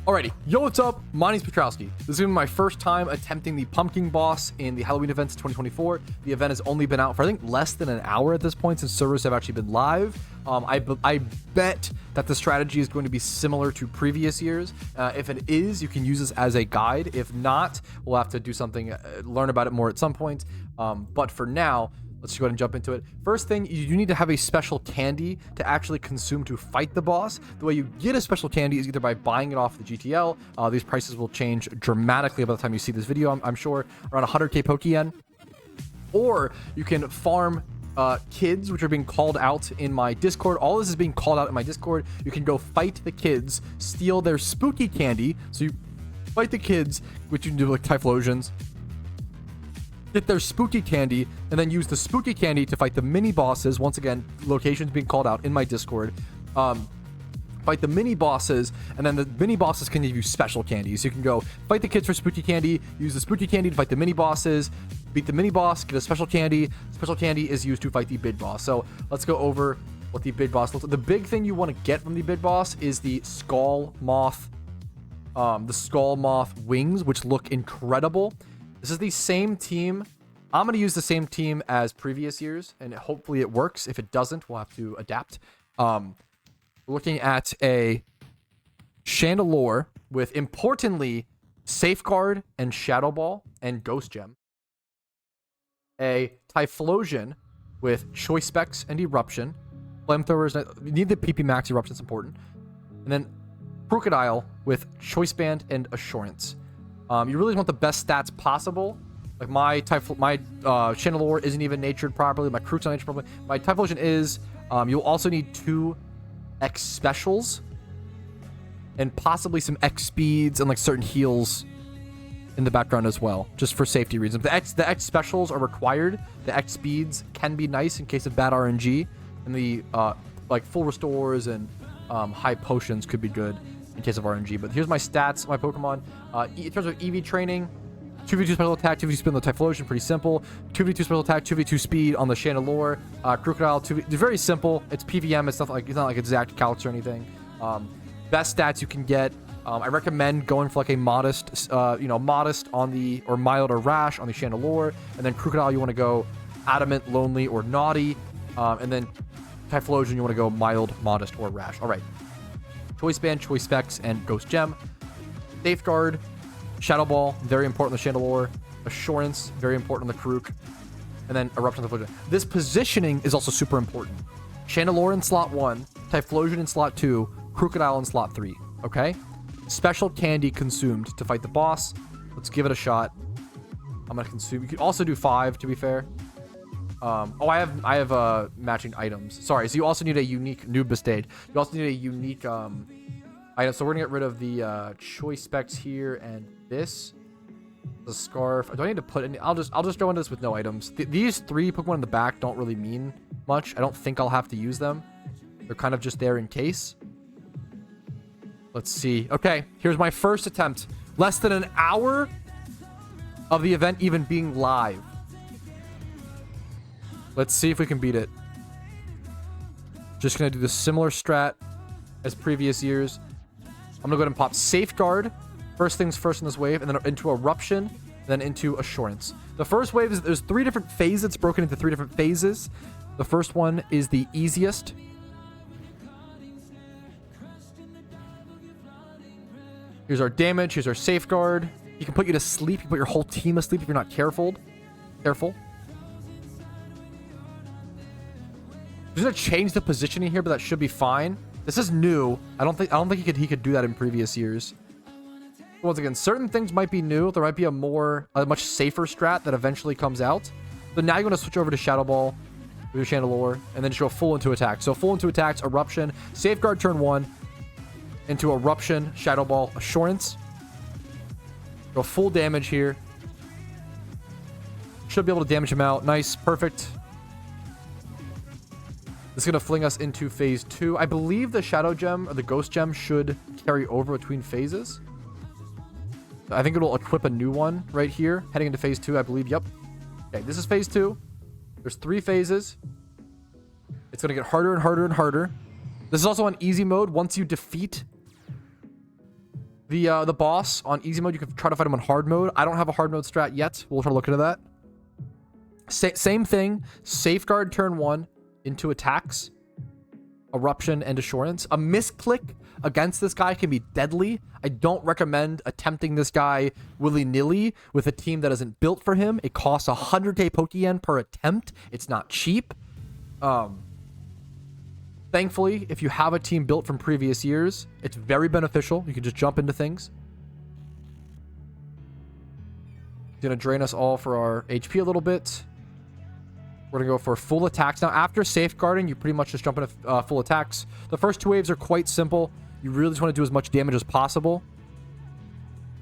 Alrighty, yo, what's up? My name's Patrouski. This is gonna be my first time attempting the Pumpkin boss in the Halloween events 2024. The event has only been out for, I think, less than an hour at this point since servers have actually been live. I bet that the strategy is going to be similar to previous years. If it is, you can use this as a guide. If not, we'll have to do something, learn about it more at some point. But for now, let's go ahead and jump into it. First thing, you need to have a special candy to actually consume to fight the boss. The way you get a special candy is either by buying it off the GTL. These prices will change dramatically by the time you see this video, I'm sure, around 100k Pokeyen. Or you can farm kids, which are being called out in my Discord. All this is being called out in my Discord. You can go fight the kids, steal their spooky candy. So you fight the kids, which you can do like Typhlosions, get their spooky candy, and then use the spooky candy to fight the mini bosses. Once again, locations being called out in my Discord. Fight the mini bosses, and then the mini bosses can give you special candies. You can go fight the kids for spooky candy, use the spooky candy to fight the mini bosses, beat the mini boss, get a special candy. Special candy is used to fight the big boss. So let's go over what the big boss looks like. The big thing you want to get from the big boss is the skull moth, wings, which look incredible. This is the same team. I'm going to use the same team as previous years, and hopefully it works. If it doesn't, we'll have to adapt. Looking at a Chandelure with, importantly, Safeguard and Shadow Ball and Ghost Gem. A Typhlosion with Choice Specs and Eruption. Flamethrowers, you need the PP Max Eruption, it's important. And then Crocodile with Choice Band and Assurance. You really want the best stats possible. Like my Chandelure isn't even natured properly. My Crew's not natured properly. My Typhlosion is. You'll also need 2 X specials and possibly some X speeds and like certain heals in the background as well, just for safety reasons. The X specials are required. The X speeds can be nice in case of bad RNG, and the like full restores and high potions could be good in case of RNG. But here's my stats, my Pokemon. In terms of EV training, 2v2 special attack, 2v2 speed on the Typhlosion, pretty simple. 2v2 special attack, 2v2 speed on the Chandelure. Crocodile, 2v, it's very simple. It's PVM, it's not like exact calcs or anything. Best stats you can get. I recommend going for like a modest, modest on the, or mild or rash on the Chandelure. And then Crocodile, you want to go adamant, lonely, or naughty. And then Typhlosion, you want to go mild, modest, or rash. All right. Choice Band, Choice Specs, and Ghost Gem. Safeguard, Shadow Ball, very important on the Chandelure. Assurance, very important on the Krook. And then Eruption on the Typhlosion. This positioning is also super important. Chandelure in slot 1, Typhlosion in slot 2, Crocodile in slot 3. Okay? Special candy consumed to fight the boss. Let's give it a shot. I'm gonna consume. You could also do 5, to be fair. I have matching items. Sorry, so you also need a unique noob bestade. You also need a unique item. So we're gonna get rid of the choice specs here and this. The scarf. Do I need to put any? I'll just go into this with no items. These 3 Pokemon in the back don't really mean much. I don't think I'll have to use them. They're kind of just there in case. Let's see. Okay, here's my first attempt. Less than an hour of the event even being live. Let's see if we can beat it. Just gonna do the similar strat as previous years. I'm gonna go ahead and pop Safeguard. First things first in this wave, and then into Eruption, then into Assurance. The first wave is, there's 3 different phases. It's broken into 3 different phases. The first one is the easiest. Here's our damage. Here's our Safeguard. He can put you to sleep. He can put your whole team asleep if you're not careful. Careful. He's gonna change the positioning here, but that should be fine. This is new. I don't think he could do that in previous years. Once again, certain things might be new. There might be a much safer strat that eventually comes out. So now you're gonna switch over to Shadow Ball with your Chandelure, and then just go full into attack. So full into attacks, Eruption, Safeguard turn 1, into Eruption, Shadow Ball, Assurance. Go full damage here. Should be able to damage him out. Nice, perfect. This is going to fling us into phase 2. I believe the Shadow Gem or the Ghost Gem should carry over between phases. I think it'll equip a new one right here. Heading into phase 2, I believe. Yep. Okay, this is phase 2. There's 3 phases. It's going to get harder and harder and harder. This is also on easy mode. Once you defeat The boss on easy mode, you can try to fight him on hard mode. I don't have a hard mode strat yet. We'll try to look into that. Same thing. Safeguard turn 1 into attacks, eruption, and assurance. A misclick against this guy can be deadly. I don't recommend attempting this guy willy-nilly with a team that isn't built for him. It costs 100k Pokeyen per attempt. It's not cheap. Thankfully, if you have a team built from previous years, it's very beneficial. You can just jump into things. It's going to drain us all for our HP a little bit. We're going to go for full attacks. Now, after safeguarding, you pretty much just jump into full attacks. The first 2 waves are quite simple. You really just want to do as much damage as possible.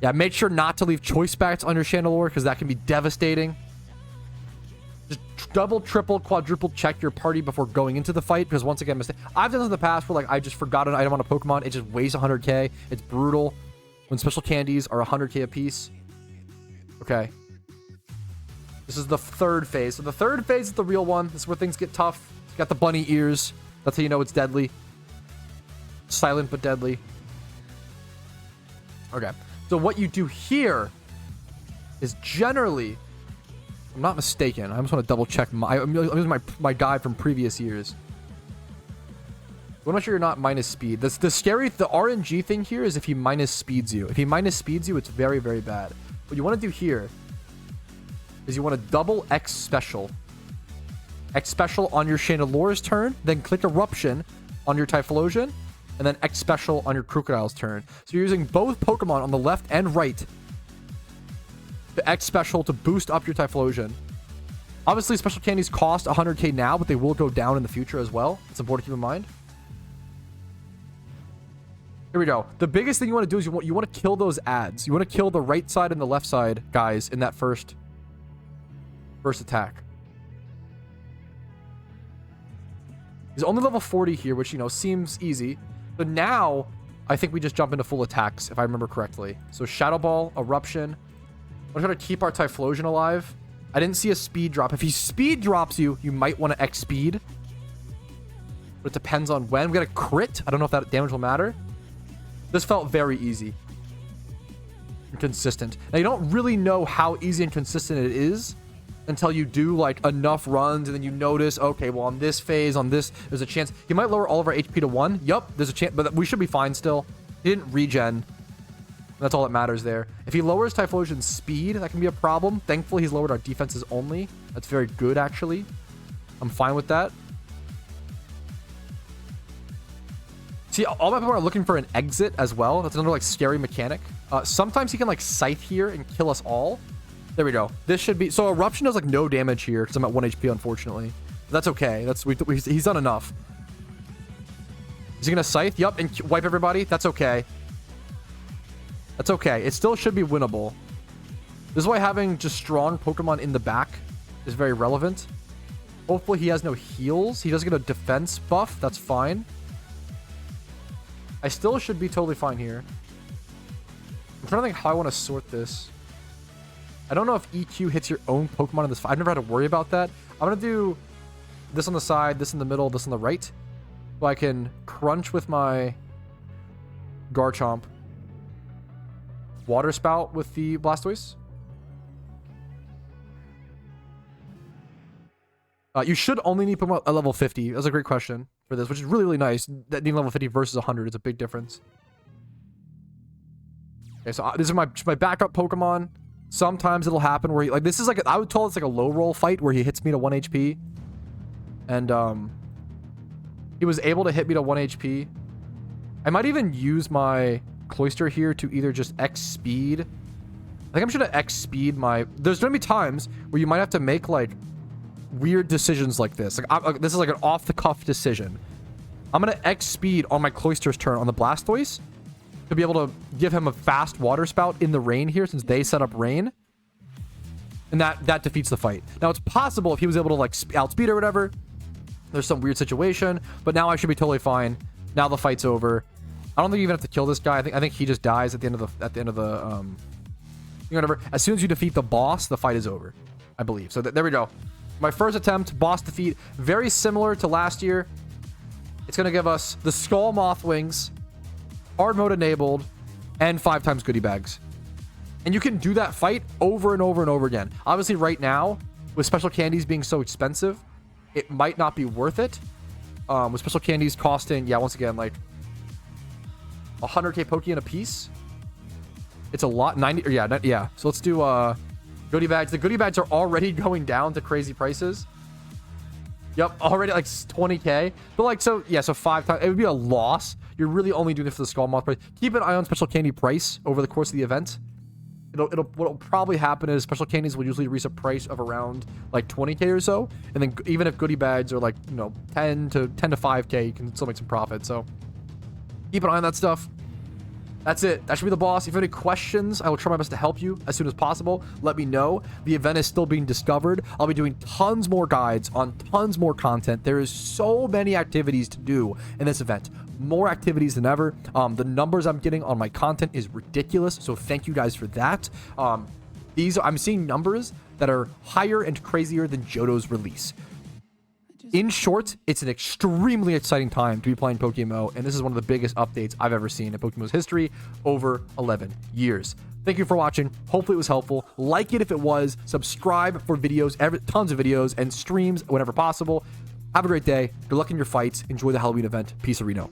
Yeah, make sure not to leave choice backs on your Chandelure because that can be devastating. Just double, triple, quadruple check your party before going into the fight because once again, I've done this in the past where like I just forgot an item on a Pokemon. It just weighs 100k. It's brutal when special candies are 100k a piece. Okay. This is the 3rd phase. So the 3rd phase is the real one. This is where things get tough. It's got the bunny ears. That's how you know it's deadly. Silent but deadly. Okay. So what you do here is generally, I'm not mistaken. I just want to double check. I'm using my guide from previous years. I want to make sure you're not minus speed. The RNG thing here is if he minus speeds you. If he minus speeds you, it's very, very bad. What you want to do here is you want to double X special. X special on your Chandelure's turn, then click Eruption on your Typhlosion, and then X special on your Crocodile's turn. So you're using both Pokemon on the left and right. The X special to boost up your Typhlosion. Obviously, special candies cost 100k now, but they will go down in the future as well. It's important to keep in mind. Here we go. The biggest thing you want to do is you want to kill those ads. You want to kill the right side and the left side guys in that first attack. He's only level 40 here, which, you know, seems easy. But now, I think we just jump into full attacks, if I remember correctly. So Shadow Ball, Eruption. I'm trying to keep our Typhlosion alive. I didn't see a speed drop. If he speed drops you, you might want to X speed. But it depends on when. We got a crit. I don't know if that damage will matter. This felt very easy. And consistent. Now, you don't really know how easy and consistent it is until you do, like, enough runs, and then you notice, okay, well, on this phase, on this, there's a chance. He might lower all of our HP to 1. Yup, there's a chance, but we should be fine still. He didn't regen. That's all that matters there. If he lowers Typhlosion's speed, that can be a problem. Thankfully, he's lowered our defenses only. That's very good, actually. I'm fine with that. See, all my people are looking for an exit as well. That's another, like, scary mechanic. Sometimes he can, like, Scythe here and kill us all. There we go. This should be... So, Eruption does, like, no damage here because I'm at 1 HP, unfortunately. But that's okay. He's done enough. Is he going to Scythe? Yup, and wipe everybody? That's okay. That's okay. It still should be winnable. This is why having just strong Pokemon in the back is very relevant. Hopefully he has no heals. He does get a defense buff. That's fine. I still should be totally fine here. I'm trying to think how I want to sort this. I don't know if EQ hits your own Pokemon in this fight. I've never had to worry about that. I'm going to do this on the side, this in the middle, this on the right. So I can crunch with my Garchomp. Water Spout with the Blastoise. You should only need Pokemon at level 50. That's a great question for this, which is really, really nice. That needing level 50 versus 100 is a big difference. Okay, so these are my backup Pokemon. Sometimes it'll happen where he, like, this is like, I would call this like a low roll fight where he hits me to 1 HP. And, he was able to hit me to 1 HP. I might even use my Cloyster here to either just X speed. I think I'm just gonna X speed my... There's gonna be times where you might have to make, like, weird decisions like this. Like, this is like an off-the-cuff decision. I'm gonna X speed on my Cloyster's turn on the Blastoise to be able to give him a fast Water Spout in the rain here since they set up rain. And that defeats the fight. Now, it's possible if he was able to, like, outspeed or whatever, there's some weird situation, but now I should be totally fine. Now the fight's over. I don't think you even have to kill this guy. I think he just dies at the end of the whatever. As soon as you defeat the boss, the fight is over, I believe. So there we go. My first attempt, boss defeat, very similar to last year. It's going to give us the Skull Moth Wings, hard mode enabled, and 5 times goodie bags. And you can do that fight over and over and over again. Obviously, right now, with special candies being so expensive, it might not be worth it. With special candies costing, yeah, once again, like 100k Pokeyen a piece. It's a lot. 90, yeah. So let's do goodie bags. The goodie bags are already going down to crazy prices. Yep, already like 20k. But like, so yeah, so 5 times. It would be a loss. You're really only doing it for the skull moth price. Keep an eye on special candy price over the course of the event. What'll probably happen is special candies will usually reach a price of around like 20k or so, and then even if goodie bags are like 10 to 5k, you can still make some profit. So keep an eye on that stuff. That's it. That should be the boss. If you have any questions, I will try my best to help you as soon as possible. Let me know. The event is still being discovered. I'll be doing tons more guides on tons more content. There is so many activities to do in this event. More activities than ever. The numbers I'm getting on my content is ridiculous. So thank you guys for that. I'm seeing numbers that are higher and crazier than Johto's release. In short, it's an extremely exciting time to be playing PokeMMO, and this is one of the biggest updates I've ever seen in PokeMMO's history over 11 years. Thank you for watching. Hopefully it was helpful. Like it if it was. Subscribe for videos, tons of videos and streams whenever possible. Have a great day. Good luck in your fights. Enjoy the Halloween event. Peace, Reno.